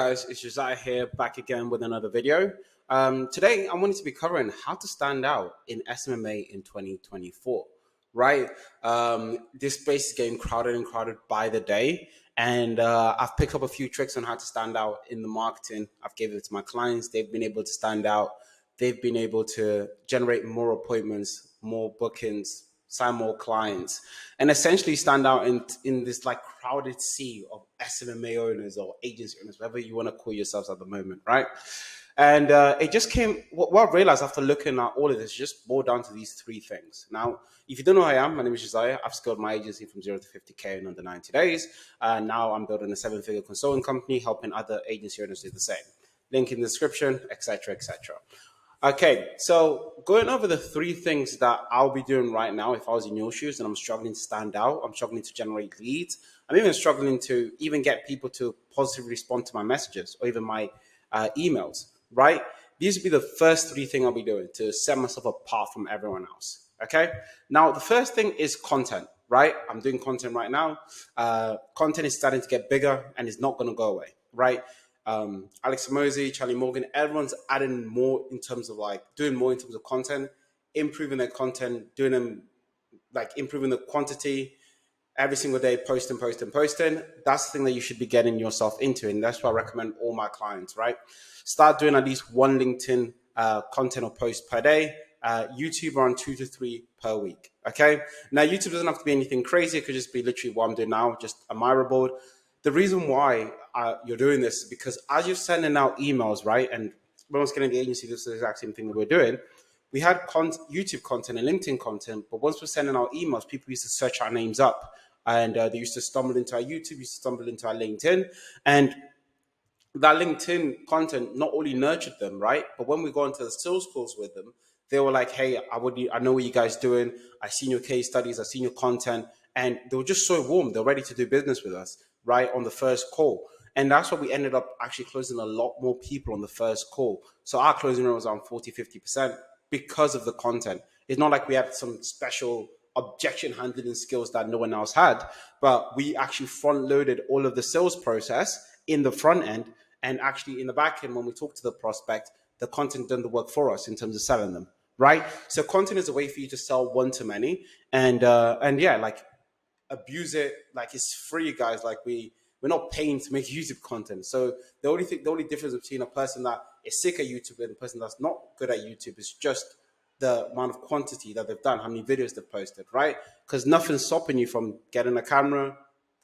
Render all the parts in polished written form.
Guys, it's Josiah here, back again with another video. Today, I wanted to be covering how to stand out in SMMA in 2024, right? This space is getting crowded and crowded by the day, and I've picked up a few tricks on how to stand out in the marketing. I've given it to my clients. They've been able to stand out. They've been able to generate more appointments, more bookings, sign more clients, and essentially stand out in this like crowded sea of SMMA owners or agency owners, whatever you want to call yourselves at the moment, right? And it just came. What I realized after looking at all of this just boiled down to these three things. Now, if you don't know who I am, my name is Josiah. I've scaled my agency from 0 to 50K in under 90 days. Now I'm building a 7-figure consulting company, helping other agency owners do the same. Link in the description, etc., etc. Okay, so going over the three things that I'll be doing right now if I was in your shoes and I'm struggling to stand out, I'm struggling to generate leads, I'm even struggling to even get people to positively respond to my messages or even my emails, right? These would be the first three things I'll be doing to set myself apart from everyone else, okay? Now, the first thing is content, right? I'm doing content right now. Content is starting to get bigger and it's not going to go away, right? Alex Jozy, Charlie Morgan, everyone's adding more in terms of like doing more in terms of content, improving their content, doing them like improving the quantity every single day, posting. That's the thing that you should be getting yourself into. And that's what I recommend all my clients, right? Start doing at least one LinkedIn content or post per day. YouTube around 2 to 3 per week. Okay. Now, YouTube doesn't have to be anything crazy. It could just be literally what I'm doing now, just a Miro board. The reason why you're doing this is because as you're sending out emails, right? And when I was getting the agency, this is the exact same thing that we're doing. We had YouTube content and LinkedIn content, but once we're sending out emails, people used to search our names up and they used to stumble into our YouTube, used to stumble into our LinkedIn. And that LinkedIn content not only nurtured them, right? But when we go into the sales calls with them, they were like, hey, I know what you guys doing. I seen your case studies. I seen your content. And they were just so warm. They're ready to do business with us, right? On the first call. And that's what we ended up actually closing a lot more people on the first call. So our closing rate was around 40-50% because of the content. It's not like we had some special objection handling skills that no one else had, but we actually front loaded all of the sales process in the front end, and actually in the back end when we talk to the prospect, the content done the work for us in terms of selling them, right? So content is a way for you to sell one to many, and yeah, like abuse it like it's free, guys. Like we're not paying to make YouTube content. So the only difference between a person that is sick at YouTube and a person that's not good at YouTube is just the amount of quantity that they've done, how many videos they've posted, right? Because nothing's stopping you from getting a camera,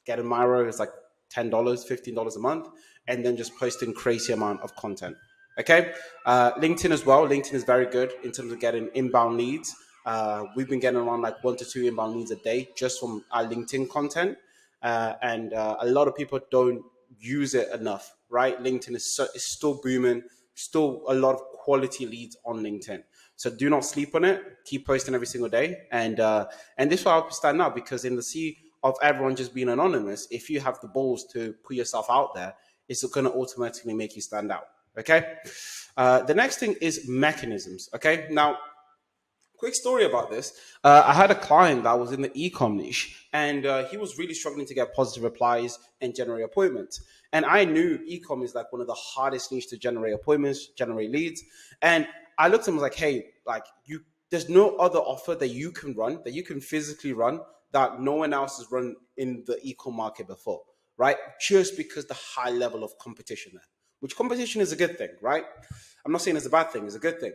getting Miro. It's like $10, $15 a month, and then just posting crazy amount of content. Okay, LinkedIn as well. LinkedIn is very good in terms of getting inbound leads. We've been getting around like 1 to 2 inbound leads a day just from our LinkedIn content, and a lot of people don't use it enough. Right, LinkedIn is still booming. Still a lot of quality leads on LinkedIn. So do not sleep on it. Keep posting every single day, and this will help you stand out because in the sea of everyone just being anonymous, if you have the balls to put yourself out there, it's going to automatically make you stand out. Okay. The next thing is mechanisms. Okay. Now, quick story about this. I had a client that was in the e-com niche, and he was really struggling to get positive replies and generate appointments. And I knew e-com is like one of the hardest niche to generate appointments, generate leads. And I looked at him and was like, hey, like there's no other offer that you can run, that you can physically run that no one else has run in the e-com market before, right? Just because the high level of competition there, which competition is a good thing, right? I'm not saying it's a bad thing, it's a good thing.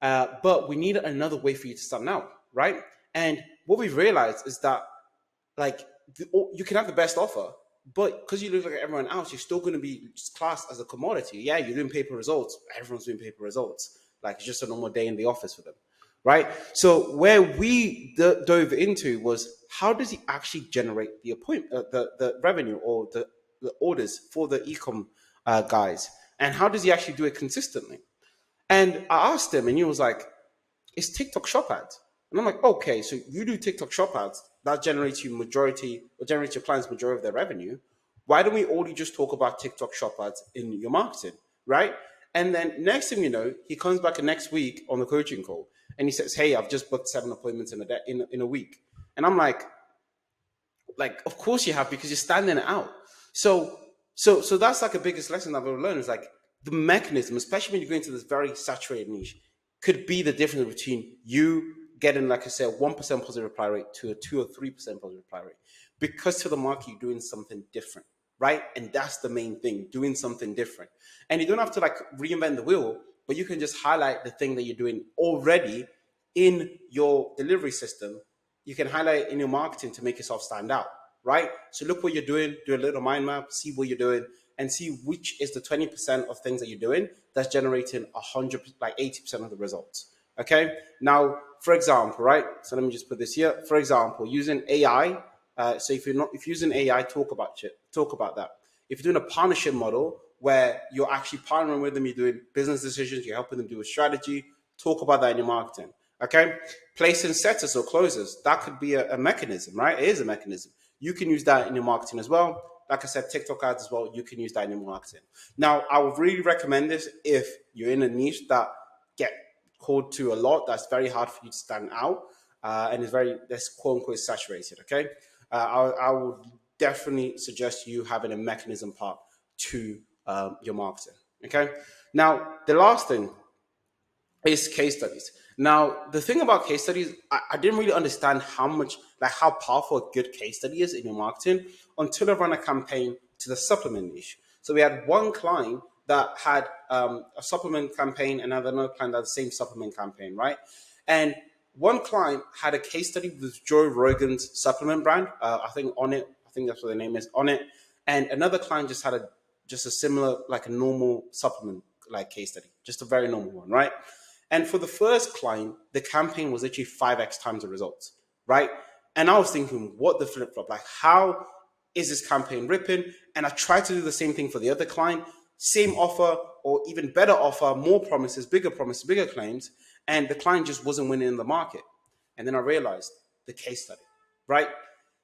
But we need another way for you to stand out, right? And what we've realized is that like you can have the best offer, but because you look like everyone else, you're still going to be classed as a commodity. Yeah, you're doing paper results. Everyone's doing paper results. Like it's just a normal day in the office for them, right? So where we dove into was how does he actually generate the appointment, the revenue or the orders for the ecom guys, and how does he actually do it consistently? And I asked him, and he was like, "It's TikTok shop ads." And I'm like, "Okay, so you do TikTok shop ads that generates generates your clients majority of their revenue. Why don't we only just talk about TikTok shop ads in your marketing, right?" And then next thing you know, he comes back next week on the coaching call, and he says, "Hey, I've just booked 7 appointments in a day, in a week." And I'm like, of course you have because you're standing it out. So So that's like a biggest lesson I've ever learned is like the mechanism, especially when you go into this very saturated niche, could be the difference between you getting, like I said, 1% positive reply rate to a 2 or 3% positive reply rate. Because to the market, you're doing something different, right? And that's the main thing, doing something different. And you don't have to like reinvent the wheel, but you can just highlight the thing that you're doing already in your delivery system. You can highlight it in your marketing to make yourself stand out, right? So look what you're doing, do a little mind map, see what you're doing, and see which is the 20% of things that you're doing that's generating 100, like 80% of the results. Okay. Now, for example, right? So let me just put this here. For example, using AI. So if you're using AI, talk about that. If you're doing a partnership model where you're actually partnering with them, you're doing business decisions, you're helping them do a strategy, talk about that in your marketing. Okay. Placing setters or closers, that could be a mechanism, right? It is a mechanism. You can use that in your marketing as well. Like I said, TikTok ads as well, you can use that in your marketing. Now, I would really recommend this if you're in a niche that get called to a lot, that's very hard for you to stand out, and it's very, that's quote unquote saturated, okay? I would definitely suggest you having a mechanism part to your marketing, okay? Now, the last thing is case studies. Now, the thing about case studies, I didn't really understand how much, like how powerful a good case study is in your marketing until I ran a campaign to the supplement niche. So we had one client that had a supplement campaign and another client that had the same supplement campaign, right? And one client had a case study with Joe Rogan's supplement brand. I think on it, I think that's what the name is, on it. And another client just had just a similar, like a normal supplement like case study, just a very normal one, right? And for the first client, the campaign was actually 5x times the results, right? And I was thinking, what the flip flop? Like, how is this campaign ripping? And I tried to do the same thing for the other client, same offer or even better offer, more promises, bigger claims, and the client just wasn't winning in the market. And then I realized the case study, right?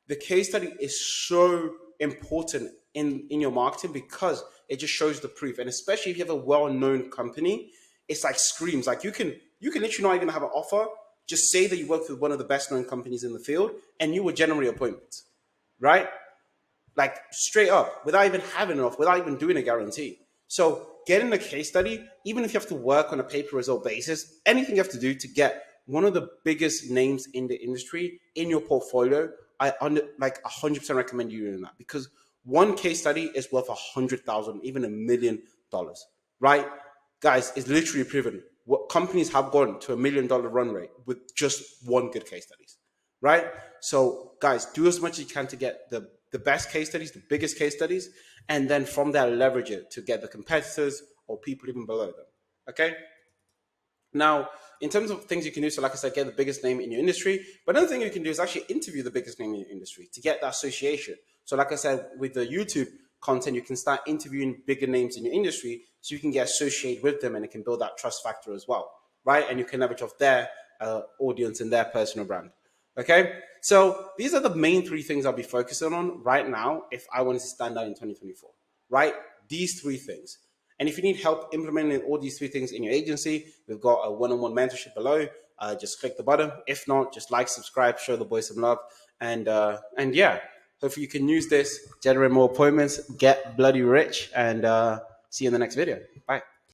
The case study is so important in your marketing because it just shows the proof. And especially if you have a well-known company, it's like screams. Like you can literally not even have an offer. Just say that you work with one of the best known companies in the field and you will generate appointments, right? Like straight up, without even having enough, without even doing a guarantee. So getting a case study, even if you have to work on a pay-per result basis, anything you have to do to get one of the biggest names in the industry in your portfolio, like 100% recommend you doing that because one case study is worth 100,000, even $1 million, right? Guys, it's literally proven. What companies have gone to $1 million run rate with just one good case studies, right? So, guys, do as much as you can to get the best case studies, the biggest case studies, and then from there leverage it to get the competitors or people even below them. Okay. Now, in terms of things you can do, so like I said, get the biggest name in your industry. But another thing you can do is actually interview the biggest name in your industry to get that association. So, like I said, with the YouTube content, you can start interviewing bigger names in your industry so you can get associated with them and it can build that trust factor as well, right? And you can leverage off their audience and their personal brand. Okay, so these are the main three things I'll be focusing on right now if I want to stand out in 2024, right? These three things. And if you need help implementing all these three things in your agency, we've got a one-on-one mentorship below. Just click the button. If not, just like, subscribe, show the boys some love, and yeah, hopefully you can use this, generate more appointments, get bloody rich, and see you in the next video. Bye.